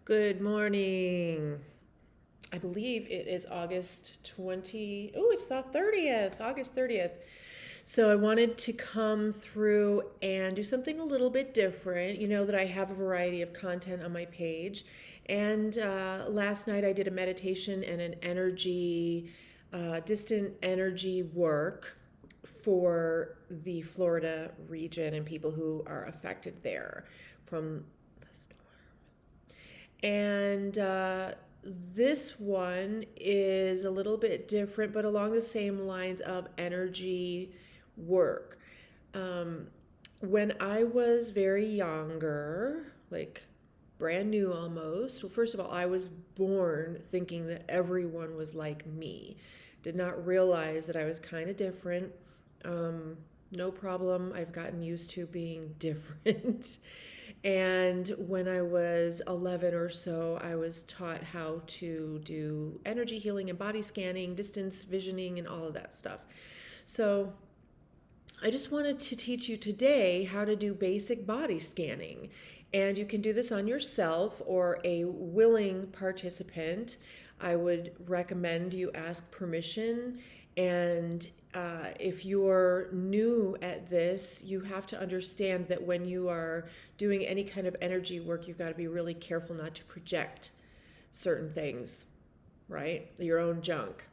Good morning. I believe it is August 20. Oh, it's the 30th, August 30th. So I wanted to come through and do something a little bit different. You know that I have a variety of content on my page. And last night I did a meditation and an distant energy work for the Florida region and people who are affected there from the storm. And this one is a little bit different, but along the same lines of energy work. Um, when I was very younger, like brand new almost, well, first of all, I was born thinking that everyone was like me. Did not realize that I was kind of different. Um, no problem. I've gotten used to being different. And when I was 11 or so, I was taught how to do energy healing and body scanning, distance visioning, and all of that stuff. So I just wanted to teach you today how to do basic body scanning. And you can do this on yourself or a willing participant. I would recommend you ask permission. And if you're new at this, you have to understand that when you are doing any kind of energy work, you've got to be really careful not to project certain things, right? Your own junk.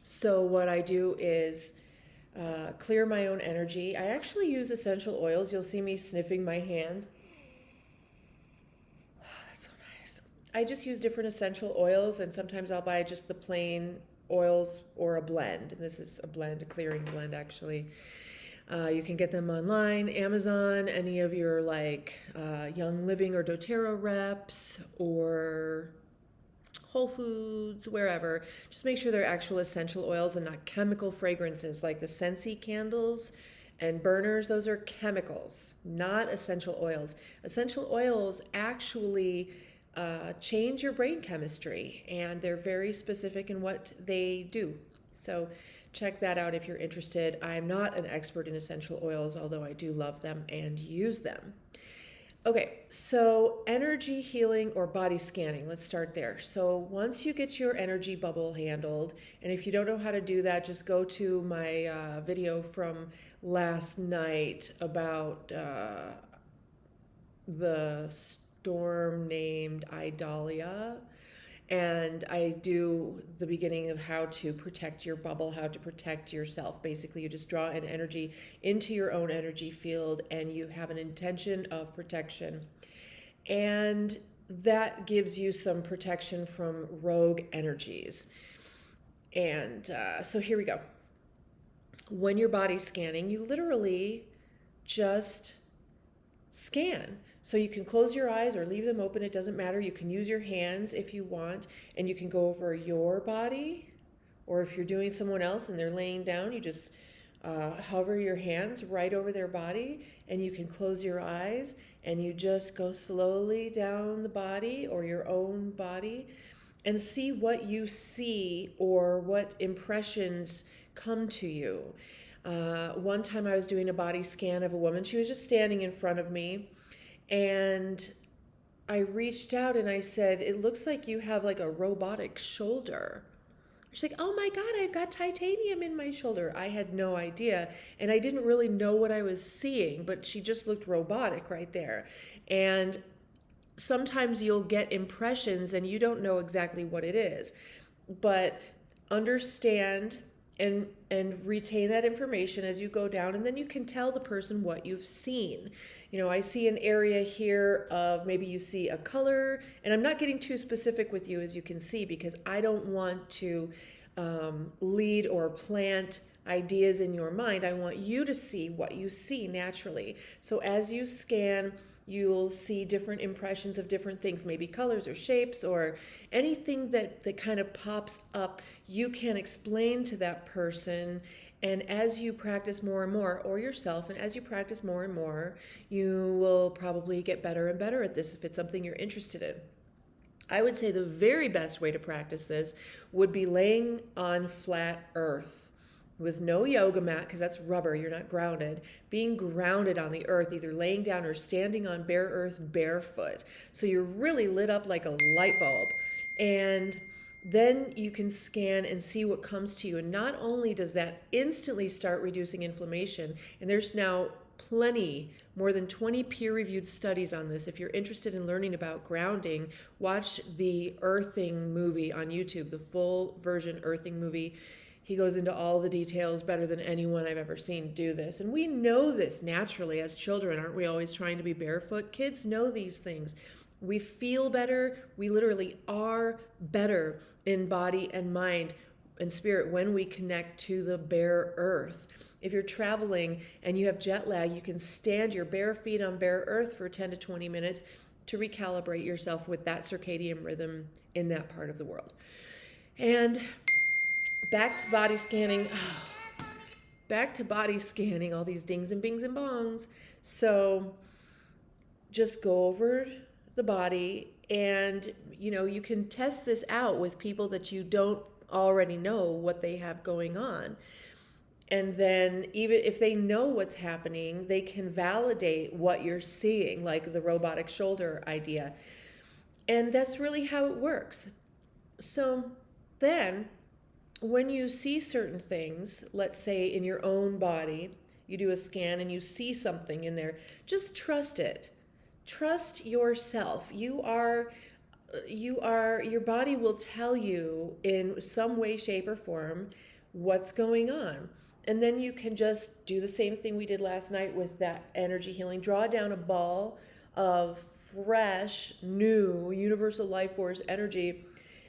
So what I do is clear my own energy. I actually use essential oils. You'll see me sniffing my hands. Oh, that's so nice. I just use different essential oils, and sometimes I'll buy just the plain oils or a blend. This is a blend, a clearing blend actually. You can get them online, Amazon, any of your Young Living or doTERRA reps, or Whole Foods, wherever. Just make sure they're actual essential oils and not chemical fragrances like the Scentsy candles and burners. Those are chemicals, not essential oils. Essential oils actually change your brain chemistry, and they're very specific in what they do. So check that out if you're interested. I'm not an expert in essential oils, although I do love them and use them. Okay, so energy healing or body scanning, let's start there. So once you get your energy bubble handled, and if you don't know how to do that, just go to my video from last night about the storm named Idalia. And I do the beginning of how to protect your bubble, how to protect yourself. Basically, you just draw an energy into your own energy field and you have an intention of protection. And that gives you some protection from rogue energies. And so here we go. When you're body scanning, you literally just scan. So you can close your eyes or leave them open, it doesn't matter. You can use your hands if you want, and you can go over your body, or if you're doing someone else and they're laying down, you just hover your hands right over their body, and you can close your eyes and you just go slowly down the body or your own body and see what you see or what impressions come to you. One time I was doing a body scan of a woman. She was just standing in front of me, and I reached out and I said, "It looks like you have like a robotic shoulder." She's like, "Oh my God, I've got titanium in my shoulder." I had no idea, and I didn't really know what I was seeing, but she just looked robotic right there. And sometimes you'll get impressions and you don't know exactly what it is, but understand and retain that information as you go down, and then you can tell the person what you've seen. You know, I see an area here of maybe you see a color, and I'm not getting too specific with you, as you can see, because I don't want to lead or plant ideas in your mind. I want you to see what you see naturally. So as you scan, you'll see different impressions of different things, maybe colors or shapes or anything that kind of pops up. You can explain to that person, and as you practice more and more, or yourself, and as you practice more and more, you will probably get better and better at this if it's something you're interested in. I would say the very best way to practice this would be laying on flat earth. with no yoga mat, because that's rubber, you're not grounded, being grounded on the earth, either laying down or standing on bare earth barefoot. So you're really lit up like a light bulb. And then you can scan and see what comes to you. And not only does that instantly start reducing inflammation, and there's now plenty, more than 20 peer-reviewed studies on this. If you're interested in learning about grounding, watch the Earthing movie on YouTube, the full version Earthing movie. He goes into all the details better than anyone I've ever seen do this. And we know this naturally as children. Aren't we always trying to be barefoot? Kids know these things. We feel better. We literally are better in body and mind and spirit when we connect to the bare earth. If you're traveling and you have jet lag, you can stand your bare feet on bare earth for 10 to 20 minutes to recalibrate yourself with that circadian rhythm in that part of the world. And back to body scanning. Back to body scanning, all these dings and bings and bongs. So just go over the body, and you can test this out with people that you don't already know what they have going on. And then even if they know what's happening, they can validate what you're seeing, like the robotic shoulder idea. And that's really how it works. So then when you see certain things, let's say in your own body, you do a scan and you see something in there, just trust it. Trust yourself. Your body will tell you in some way, shape, or form what's going on. And then you can just do the same thing we did last night with that energy healing. Draw down a ball of fresh, new, universal life force energy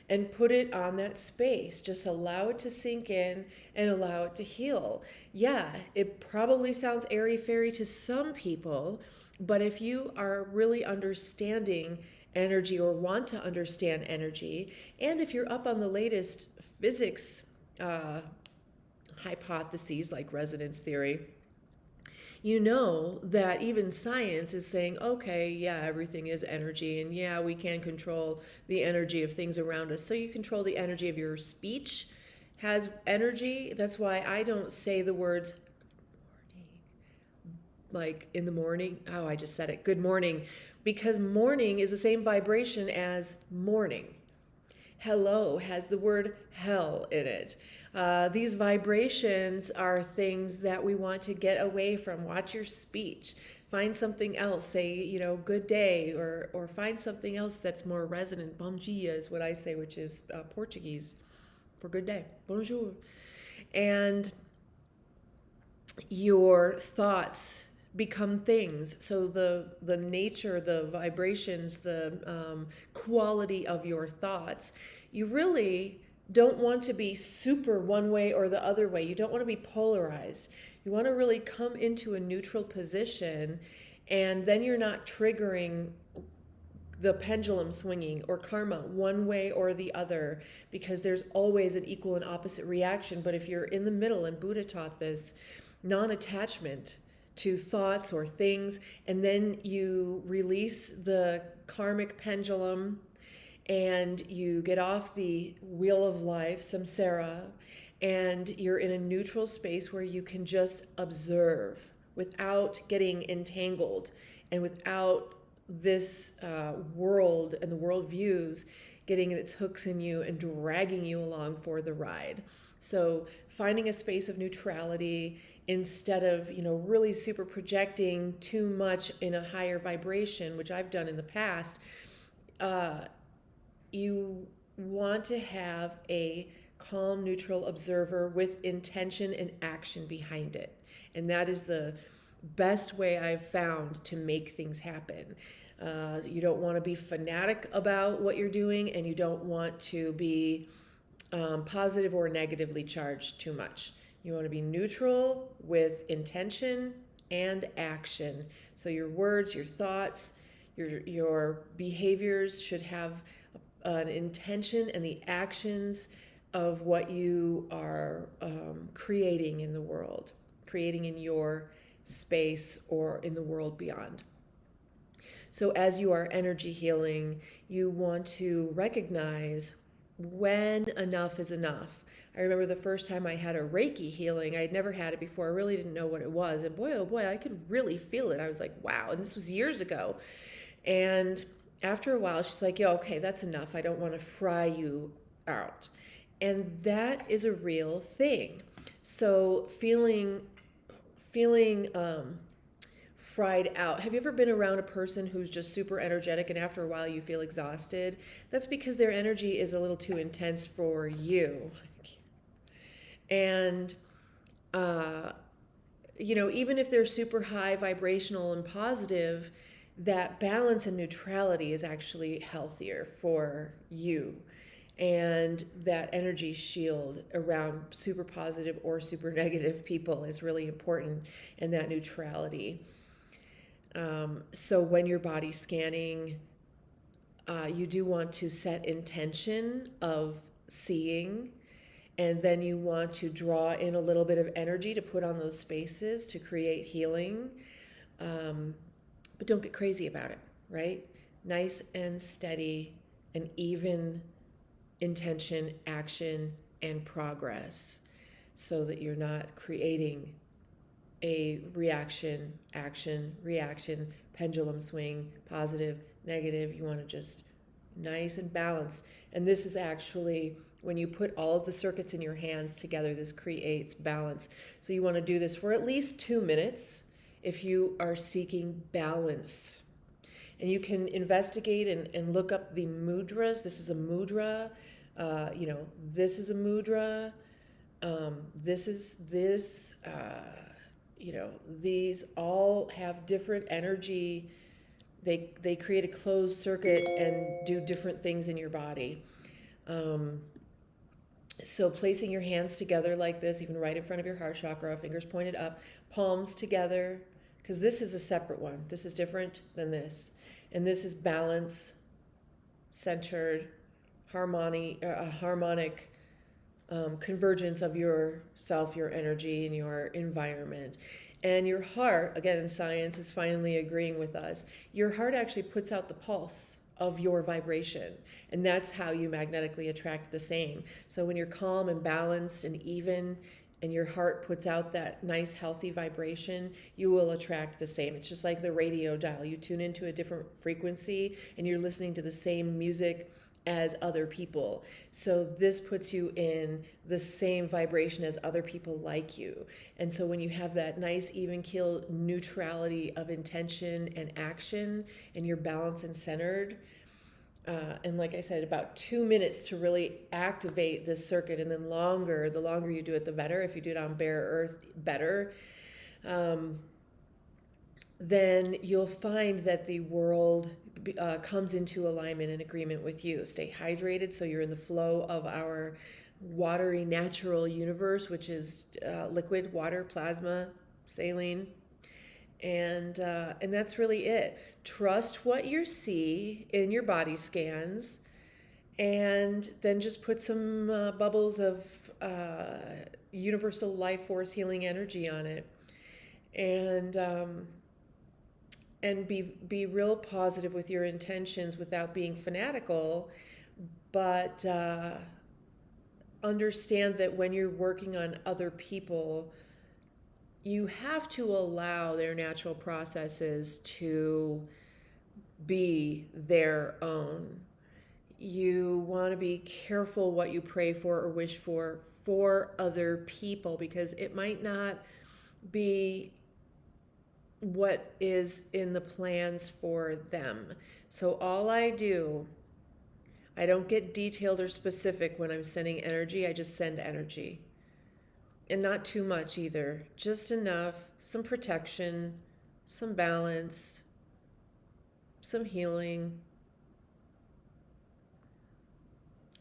and put it on that space. Just allow it to sink in and allow it to heal. Yeah, it probably sounds airy-fairy to some people, but if you are really understanding energy or want to understand energy, and if you're up on the latest physics hypotheses like resonance theory, you know that even science is saying, okay, yeah, everything is energy, and yeah, we can control the energy of things around us. So you control the energy of your speech, has energy. That's why I don't say the words morning, like in the morning. Oh, I just said it. Good morning. Because morning is the same vibration as morning. Hello has the word hell in it. These vibrations are things that we want to get away from. Watch your speech. Find something else. Say, good day, or find something else that's more resonant. Bom dia is what I say, which is Portuguese for good day. Bonjour. And your thoughts become things. So the nature, the vibrations, the quality of your thoughts, you really don't want to be super one way or the other way. You don't want to be polarized. You want to really come into a neutral position, and then you're not triggering the pendulum swinging or karma one way or the other, because there's always an equal and opposite reaction. But if you're in the middle, and Buddha taught this, non-attachment to thoughts or things, and then you release the karmic pendulum and you get off the wheel of life, samsara, and you're in a neutral space where you can just observe without getting entangled and without this world and the world views getting its hooks in you and dragging you along for the ride. So finding a space of neutrality instead of, really super projecting too much in a higher vibration, which I've done in the past. You want to have a calm, neutral observer with intention and action behind it. And that is the best way I've found to make things happen. You don't want to be fanatic about what you're doing, and you don't want to be positive or negatively charged too much. You want to be neutral with intention and action. So your words, your thoughts, your behaviors should have an intention and the actions of what you are creating in the world, creating in your space or in the world beyond. So as you are energy healing, you want to recognize when enough is enough. I remember the first time I had a Reiki healing. I had never had it before. I really didn't know what it was. And boy, oh boy, I could really feel it. I was like, wow. And this was years ago. And after a while, she's like, yo, okay, that's enough. I don't want to fry you out. And that is a real thing. So feeling fried out. Have you ever been around a person who's just super energetic and after a while you feel exhausted? That's because their energy is a little too intense for you. And, even if they're super high vibrational and positive, that balance and neutrality is actually healthier for you. And that energy shield around super positive or super negative people is really important, and that neutrality. So when you're body scanning, you do want to set intention of seeing, and then you want to draw in a little bit of energy to put on those spaces to create healing. But don't get crazy about it, right? Nice and steady and even intention, action, and progress, so that you're not creating a reaction, action, reaction, pendulum swing, positive, negative. You want to just nice and balanced. And this is actually, when you put all of the circuits in your hands together, this creates balance. So you want to do this for at least 2 minutes if you are seeking balance. And you can investigate and look up the mudras. This is a mudra. This is a mudra. These all have different energy. They create a closed circuit and do different things in your body. So placing your hands together like this, even right in front of your heart chakra, fingers pointed up, palms together, because this is a separate one. This is different than this. And this is balance, centered, harmonic convergence of yourself, your energy, and your environment. And your heart, again, science is finally agreeing with us. Your heart actually puts out the pulse of your vibration, and that's how you magnetically attract the same. So when you're calm and balanced and even, and your heart puts out that nice healthy vibration, you will attract the same. It's just like the radio dial. You tune into a different frequency and you're listening to the same music as other people. So this puts you in the same vibration as other people like you. And so when you have that nice even keel neutrality of intention and action, and you're balanced and centered, and like I said, about 2 minutes to really activate this circuit, and then the longer you do it, the better. If you do it on bare earth, better. Then you'll find that the world comes into alignment and agreement with you. Stay hydrated so you're in the flow of our watery natural universe, which is liquid, water, plasma, saline. And that's really it. Trust what you see in your body scans, and then just put some bubbles of universal life force healing energy on it. And be real positive with your intentions without being fanatical, but understand that when you're working on other people, you have to allow their natural processes to be their own. You want to be careful what you pray for or wish for other people, because it might not be what is in the plans for them. So all I don't get detailed or specific when I'm sending energy. I just send energy. And not too much either. Just enough, some protection, some balance, some healing.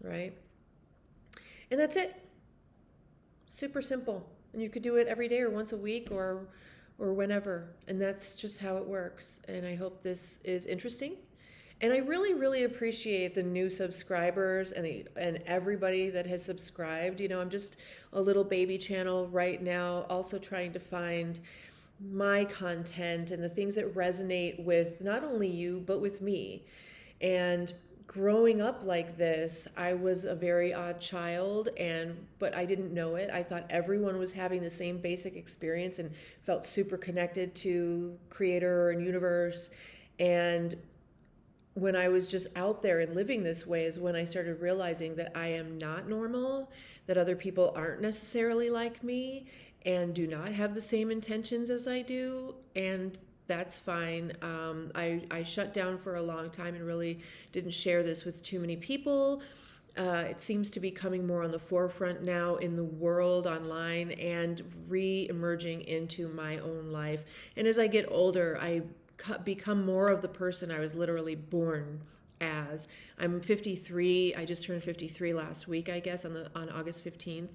Right? And that's it. Super simple. And you could do it every day or once a week or whenever. And that's just how it works. And I hope this is interesting. And I really, really appreciate the new subscribers and everybody that has subscribed. I'm just a little baby channel right now, also trying to find my content and the things that resonate with not only you, but with me. And growing up like this, I was a very odd child, but I didn't know it. I thought everyone was having the same basic experience and felt super connected to creator and universe. And when I was just out there and living this way is when I started realizing that I am not normal, that other people aren't necessarily like me and do not have the same intentions as I do. And that's fine. I shut down for a long time and really didn't share this with too many people. It seems to be coming more on the forefront now in the world online and re-emerging into my own life. And as I get older, I become more of the person I was literally born as. I'm 53. I just turned 53 last week, I guess, on August 15th.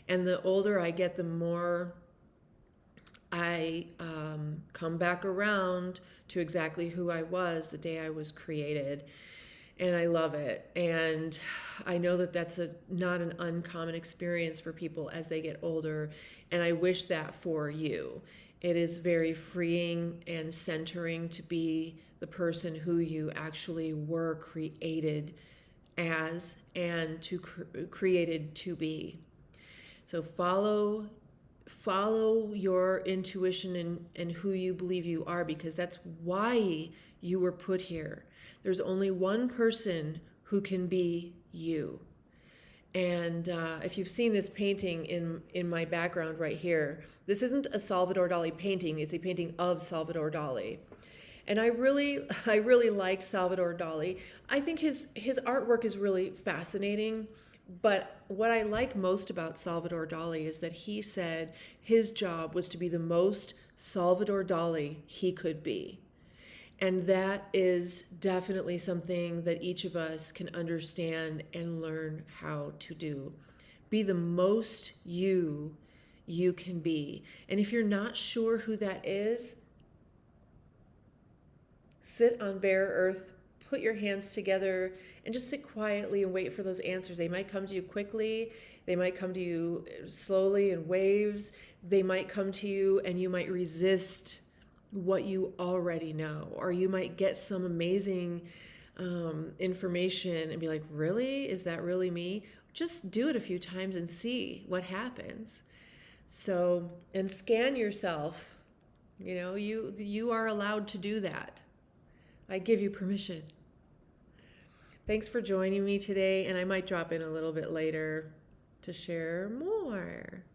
And the older I get, the more I come back around to exactly who I was the day I was created. And I love it. And I know that that's not an uncommon experience for people as they get older. And I wish that for you. It is very freeing and centering to be the person who you actually were created as and created to be. So follow your intuition and who you believe you are, because that's why you were put here. There's only one person who can be you. And if you've seen this painting in my background right here, this isn't a Salvador Dali painting. It's a painting of Salvador Dali. And I really liked Salvador Dali. I think his artwork is really fascinating. But what I like most about Salvador Dali is that he said his job was to be the most Salvador Dali he could be. And that is definitely something that each of us can understand and learn how to do. Be the most you can be. And if you're not sure who that is, sit on bare earth, put your hands together, and just sit quietly and wait for those answers. They might come to you quickly. They might come to you slowly in waves. They might come to you and you might resist what you already know, or you might get some amazing information and be like, really? Is that really me? Just do it a few times and see what happens. So, and scan yourself. You know, you are allowed to do that. I give you permission. Thanks for joining me today, and I might drop in a little bit later to share more.